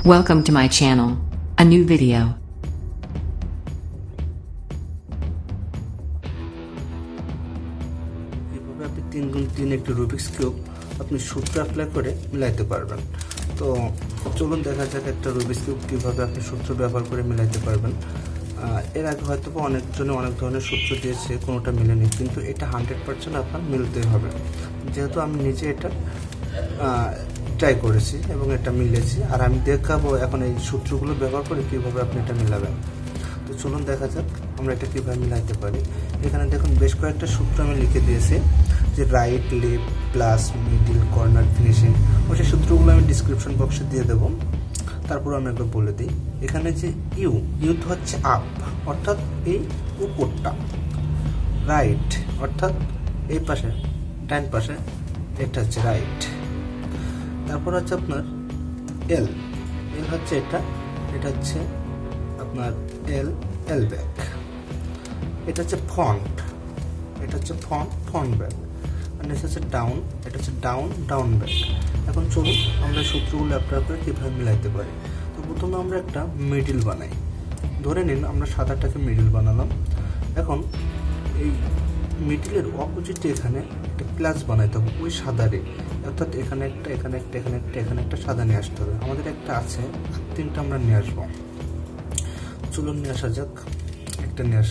Welcome to my channel. A new video. এভাবে আপনি 3x3 একটি রুবিক্স কিউব আপনি সূত্র অ্যাপ্লাই করে মিলাইতে পারবেন। তো চলুন দেখা যাক একটা রুবিক্স কিউব কিভাবে আপনি সূত্র ব্যবহার করে মিলাইতে পারবেন। এর আগে হয়তো অনেকজনে অনেক ধরনের সূত্র দিয়েছে, কোনোটা মিলেনি, কিন্তু এটা 100% আপনার মিলতেই হবে। যেহেতু আমি নিজে এটা ট্রাই করেছি এবং এটা মিলেছি, আর আমি দেখাবো এখন এই সূত্রগুলো ব্যবহার করে কীভাবে আপনি এটা মিলাবেন। তো চলুন দেখা যাক আমরা এটা কীভাবে মিলাইতে পারি। এখানে দেখুন বেশ কয়েকটা সূত্র আমি লিখে দিয়েছি, যে right, left, plus, middle, corner, finishing. সেই সূত্রগুলো আমি ডিসক্রিপশন বক্সে দিয়ে দেবো। তারপর আমি একবার বলে দিই, এখানে যে ইউ তো হচ্ছে আপ, অর্থাৎ এই উপরটা। রাইট অর্থাৎ এই পাশে, ডান পাশে, এটা হচ্ছে রাইট। তারপর হচ্ছে আপনার এল হচ্ছে এটা হচ্ছে আপনার এল ব্যাক। এটা হচ্ছে ফন্ট, ফন্ট ব্যাক। আর নেক্সট হচ্ছে ডাউন, এটা হচ্ছে ডাউন ব্যাক। এখন চলুন আমরা সূত্রগুলো অ্যাপ্লাই করে কীভাবে মিলাইতে পারি। তো প্রথমে আমরা একটা মিডিল বানাই। ধরে নিন আমরা সাদাটাকে মিডিল বানালাম। এখন এই মিডিলের অপোজিটে এখানে একটা প্লাস বানাইতে হবে ওই সাদারে, অর্থাৎ এখানে একটা সাদা নিয়ে আসতে হবে। আমাদের একটা আছে, আর 3টা আমরা নিয়ে আসবো। চলুন নিয়ে আসা যাক। একটা নিয়ে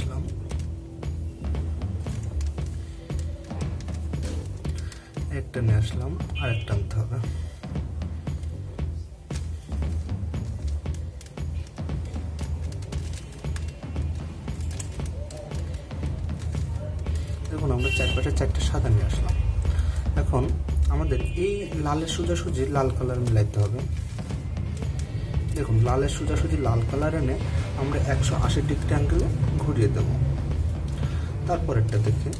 আসলাম, আরেকটা আনতে হবে। দেখুন আমরা চারপাশে 4টা সাদা নিয়ে আসলাম। এখন আমাদের এই লালের সোজাসুজি লাল কালার মিলাইতে হবে। দেখুন লালের সোজাসুজি লাল কালার এনে আমরা 180 ডিগ্রি অ্যাঙ্গেলে ঘুরিয়ে দেব। তারপর একটা দেখে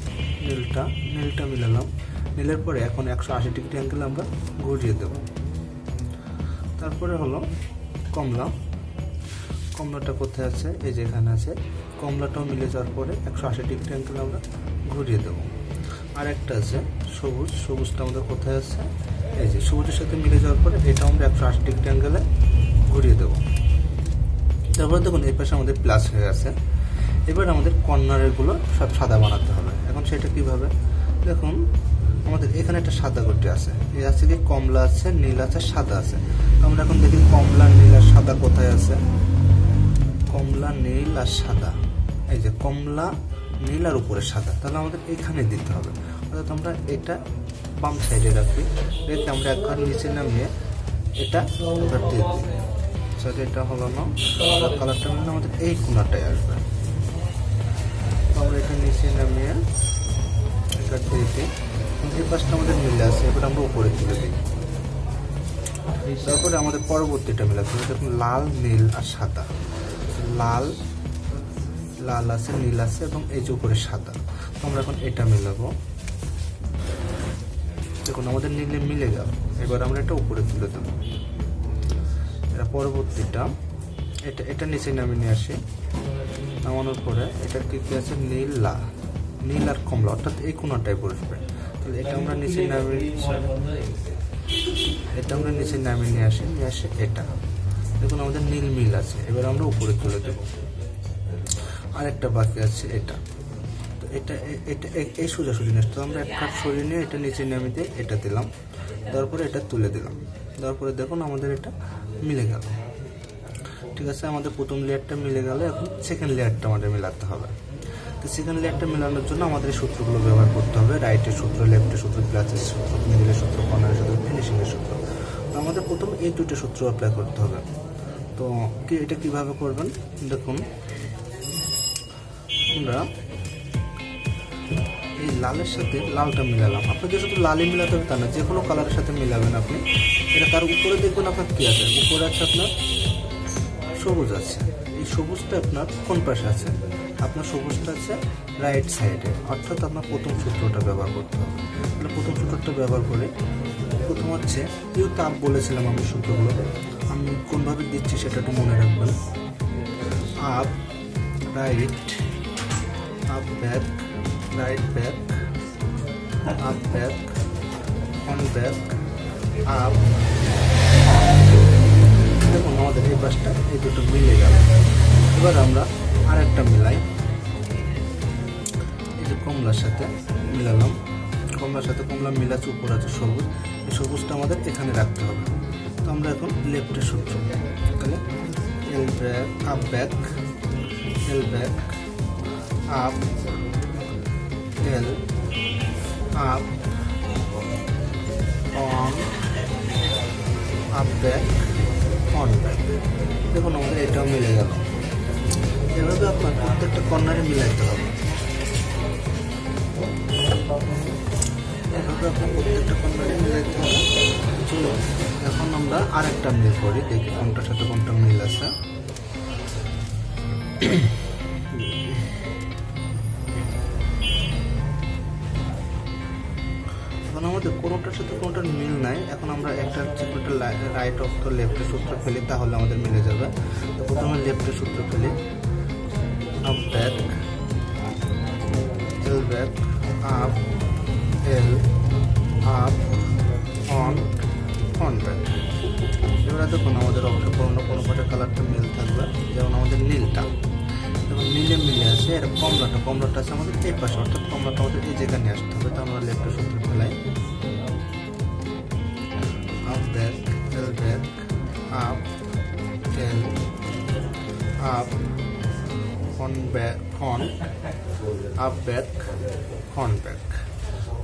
নীলটা মিলালাম। নীলের পরে এখন 180 ডিগ্রি অ্যাঙ্গেলে আমরা ঘুরিয়ে দেব। তারপরে হলো কমলাটা কোথায় আছে? এই যে এখানে আছে। কমলাটাও মিলে যাওয়ার পরে 180 ডিগ্রি অ্যাঙ্গেলে আমরা ঘুরিয়ে দেব। আর একটা আছে সবুজটা আমাদের কোথায় আছে? এই যে সবুজের সাথে মিলে যাওয়ার পরে এটা আমরা 180 ডিগ্রি অ্যাঙ্গেলে ঘুরিয়ে দেব। তারপরে দেখুন এই পাশে আমাদের প্লাস হয়ে আছে। এবার আমাদের কর্নারগুলো সব সাদা বানাতে হবে। এখন সেটা কিভাবে? দেখুন আমাদের এখানে একটা সাদা গটি আছে, এই আছে কি কমলা আছে, নীল আছে, সাদা আছে। আমরা এখন দেখি কমলা, নীল আর সাদা কোথায় আছে। কমলা, নীল আর সাদা, এই যে কমলা, নীল আর উপরে সাদা, তাহলে আমাদের এখানে দিতে হবে। অর্থাৎ আমরা এটা বাম সাইডে রাখি, রেখে আমরা একবার নিচে নামিয়ে এটা দিয়ে দিই। সাথে এটা হলো না, কালারটা মানে আমাদের এই কোনাটায় আসবে। আমরা এটা নিচে নামিয়ে এটা দিয়ে দিই। এই পাশটা আমাদের মিলে আছে, এবার আমরা উপরে তুলে দিই। তারপরে আমাদের পরবর্তীটা মিলাতে হবে। দেখুন লাল, নীল আর সাদা। লাল আছে, নীল আছে এবং এই যে উপরে সাদা। তো আমরা এখন এটা মিলাবো। দেখুন আমাদের নীলে মিলে গেল। এবার আমরা এটা উপরে তুলে দেবো। এটা পরবর্তীটা, এটা নিচে নামিয়ে নিয়ে আসি। নামানোর পরে এটার কি আছে? নীল আর কমলা, অর্থাৎ এই কোনাটায় বসবে। তাহলে এটা আমরা নিচে নামিয়ে নিয়ে আসি এটা। দেখুন আমাদের নীল মিল আছে। এবার আমরা উপরে তুলে দেব। আরেকটা বাকি আছে এটা। তো এটা এই সোজাসুজি নেই, তো আমরা এক কাঠ সরিয়ে নিয়ে এটা নিচে নামিয়ে দিয়ে এটা দিলাম। তারপরে এটা তুলে দিলাম। তারপরে দেখুন আমাদের এটা মিলে গেল। ঠিক আছে, আমাদের প্রথম লেয়ারটা মিলে গেল। এখন সেকেন্ড লেয়ারটা আমাদের মেলাতে হবে। তো সেকেন্ড লেয়ারটা মেলানোর জন্য আমাদের এই সূত্রগুলো ব্যবহার করতে হবে। রাইটের সূত্র, লেফটের সূত্র, প্লাসের সূত্র, মিডিলের সূত্র, কর্নারের সূত্র, ফিনিশিংয়ের সূত্র। তো আমাদের প্রথমে এই 2টা সূত্র অ্যাপ্লাই করতে হবে। তো এটা কিভাবে করবেন? দেখুন আমরা এই লালের সাথে লালটা মিলালাম। আপনাকে শুধু লালই মিলাতে হবে তা না, যে কোনো কালারের সাথে মিলাবেন আপনি। এটা তার উপরে দেখবেন আপনার কি আছে, উপরে আছে আপনার সবুজ আছে। এই সবুজটা আপনার কোন পাশে আছে? আপনার সবুজটা আছে রাইট সাইডে, অর্থাৎ আপনার প্রথম সূত্রটা ব্যবহার করতে হবে। তাহলে প্রথম সূত্রটা ব্যবহার করে প্রথম হচ্ছে ইউ তাপ বলেছিলাম আমি সূত্রগুলো, আমি কোনভাবে দিচ্ছি সেটা একটু মনে রাখবেন। Up, right, up back, right back, up back, on back, up. দেখুন আছে, উপর আছে সবুজ, এই সবুজটা আমাদের এখানে রাখতে হবে। তো আমরা এখন লেফটের সূত্র, তাহলে L back up back, L back up, L up, on, up back, on back. দেখুন আমাদের এটাও মিলে গেল। এভাবে আপনার প্রত্যেকটা কর্নারে মিলাইতে হবে। এভাবে আপনার প্রত্যেকটা কর্নারে মিলাইতে হবে। চলো এখন আমরা আরেকটা মিল করি, দেখি কোনটার সাথে কোনটা মিল আছে। এখন আমাদের কোনোটার সাথে কোনোটার মিল নাই। এখন আমরা একটা রাইট অফ তো লেফটের সূত্র ফেলি, তাহলে আমাদের মিলে যাবে। তো প্রথমে লেফটের সূত্র ফেলি, up back, L back up, L up, on, on back. এবার দেখুন আমাদের অবশ্যই কোনো কোনো পাটের কালারটা মিল থাকবে, যেমন আমাদের নীলটা, যেমন নীলে মিলে আছে। এর কমলাটা আছে আমাদের এই পাশে, অর্থাৎ কমলাটা আমাদের এই জায়গায় নিয়ে আসতে হবে। তো আমরা লেফটের সূত্র ফেলাই, up back, L back up, L up, on back, on, up back, on back.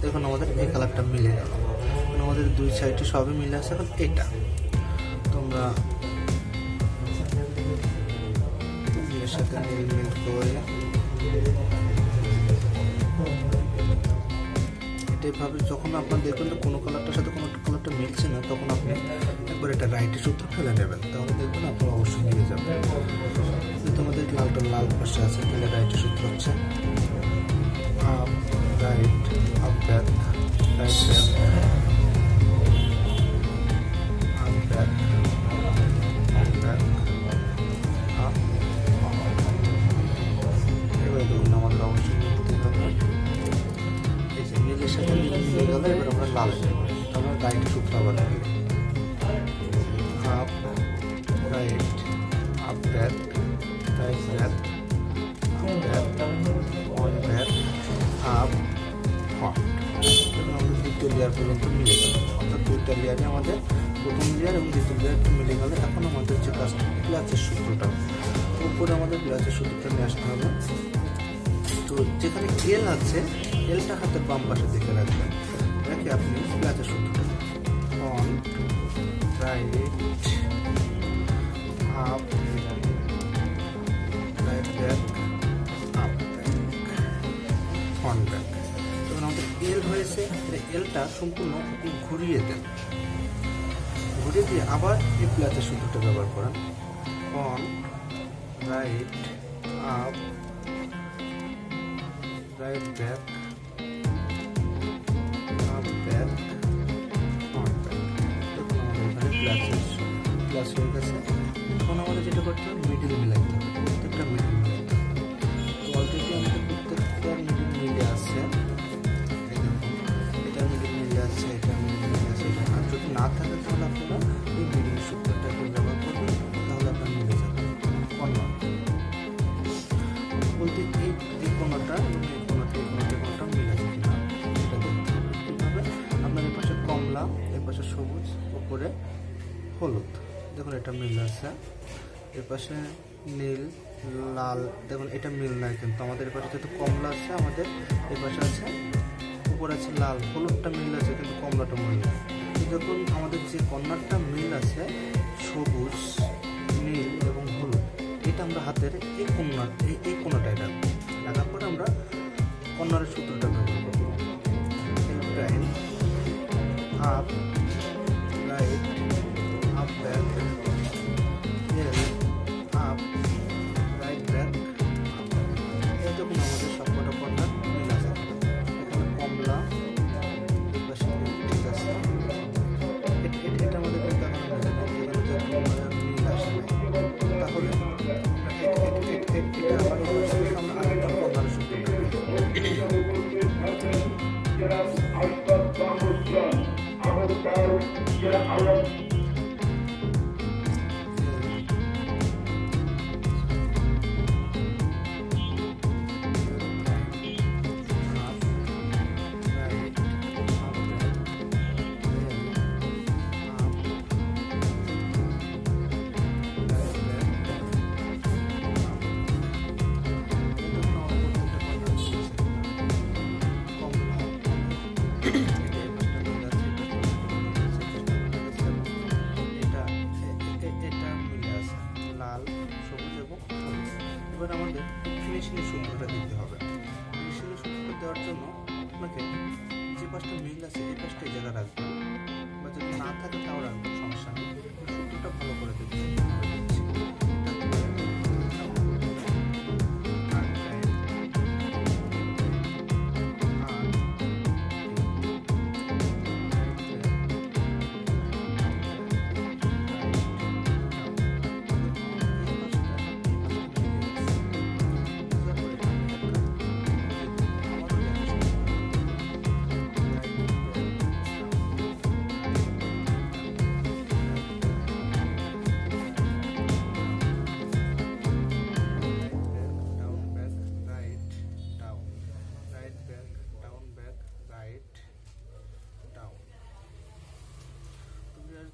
দেখুন আমাদের এই কালারটা মিলে গেল। আমাদের দুই সাইডে সবই মিলে আছে। এখন এটা তোমরা এর সাথে মিল করে এটাইভাবে যখন আপনার দেখবেন কোনো কালারটার সাথে কোনো কালারটা মিলছে না, তখন আপনি একবার এটা রাইটের সূত্র ফেলে নেবেন, তাহলে দেখবেন আপনার অবশ্যই মিলে যাবে। তোমাদের লালটা লাল পাশে আছে, তাহলে রাইটের সূত্র হচ্ছে up right, up back, right back, up back, up back, up. এবার দেখুন আমাদের অবশ্যই মিলতে হবে। এই যে নীলের সাথে নীল মিলে গেল। এবার আমরা লাল নেব, আমরা রাইটের সূত্র আবার নেব, up right, up back, right back, up back, on back, up, on. এখন আমাদের দ্বিতীয় লেয়ার পর্যন্ত মিলে গেল, অর্থাৎ দুইটা লেয়ারে আমাদের প্রথম লেয়ার এবং দ্বিতীয় লেয়ারটা মিলে গেলে এখন আমাদের যে কাজটা প্লাচের সূত্রটা, উপরে আমাদের প্লাচের সূত্রটা নিয়ে আসতে হবে। তো যেখানে এল আছে, এলটা হাতের বাম পাশে দিকে রাখবেন, রেখে আপনি প্লাচের সূত্রটা on right up, right back, up back, on back. যখন আমাদের এল হয়েছে, এলটা সম্পূর্ণ ঘুরিয়ে দেন, ঘুরিয়ে দিয়ে আবার এই প্লাচের সূত্রটা ব্যবহার করেন, on right up, right back, up back, on back. দেখুন আমাদের এখানে প্লাস হয়ে গেছে। এখন আমাদের যেটা করতে হবে, মিডিল মিলাইতে হবে, প্রত্যেকটা মিডিল মিলাইতে হবে। তো অলরেডি আমাদের প্রত্যেকটা মিডিল মিলে আছে, এটার মিডিল মিলে আছে, এটার মিডিল মিলে আছে। আর যদি না থাকে তাহলে আপনারা এই মিডিল সূত্রটাকে ব্যবহার করবেন, তাহলে আপনার মিলে যাবে। কর্নার বলতে এই কোণাটা এবং এই কোণাটা মিলে আছে কিনা এটা দেখতে হবে। কীভাবে? আপনার এই পাশে কমলা, এই পাশে সবুজ, উপরে হলুদ, দেখুন এটা মিল আছে। এর পাশে নীল, লাল, দেখুন এটা মিল নাই, কিন্তু আমাদের এর পাশে যেহেতু কমলা আছে, আমাদের এই পাশে আছে উপরে আছে লাল, হলুদটা মিল আছে কিন্তু কমলাটা মিল নেই। যখন আমাদের যে কর্নারটা মিল আছে, সবুজ, নীল এবং হলুদ, এটা আমরা হাতের এই কোণাটায় রাখবো। রাখার পরে আমরা কর্নারের সূত্রটা ব্যবহার করবো, right up, right up back, L up, right back. এই দেখুন আমাদের সবকটা কর্নার মিল আছে। এখানে কমলা, ঠিক আছে, এটা আমাদের কিন্তু এখন মিল আসে না, তাহলে এটা আবার আমরা আরেকটা কর্নারের সূত্র ব্যবহার করবো। এবার আমাদের ফিনিশিংয়ের সূত্রটা দিতে হবে। ফিনিশিংয়ের সূত্রটা দেওয়ার জন্য আপনাকে যে পাঁচটা মিল আছে এই পাঁচটা এই জায়গায় রাখবেন, বা যদি না থাকে তাও রাখবেন, সমস্যা নেই। সূত্রটা ভালো করে দিতে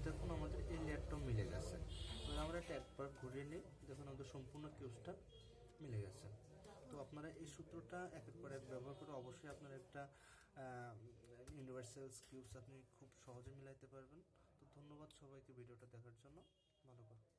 দেখুন আমাদের এই লেয়ারটাও মিলে গেছে। এবার আমরা এটা একবার ঘুরিয়ে নিই, দেখুন আমাদের সম্পূর্ণ কিউবসটা মিলে গেছে। তো আপনারা এই সূত্রটা একের পর এক ব্যবহার করে অবশ্যই আপনার একটা ইউনিভার্সাল কিউবস আপনি খুব সহজে মিলাইতে পারবেন। তো ধন্যবাদ সবাইকে ভিডিওটা দেখার জন্য। ভালো করে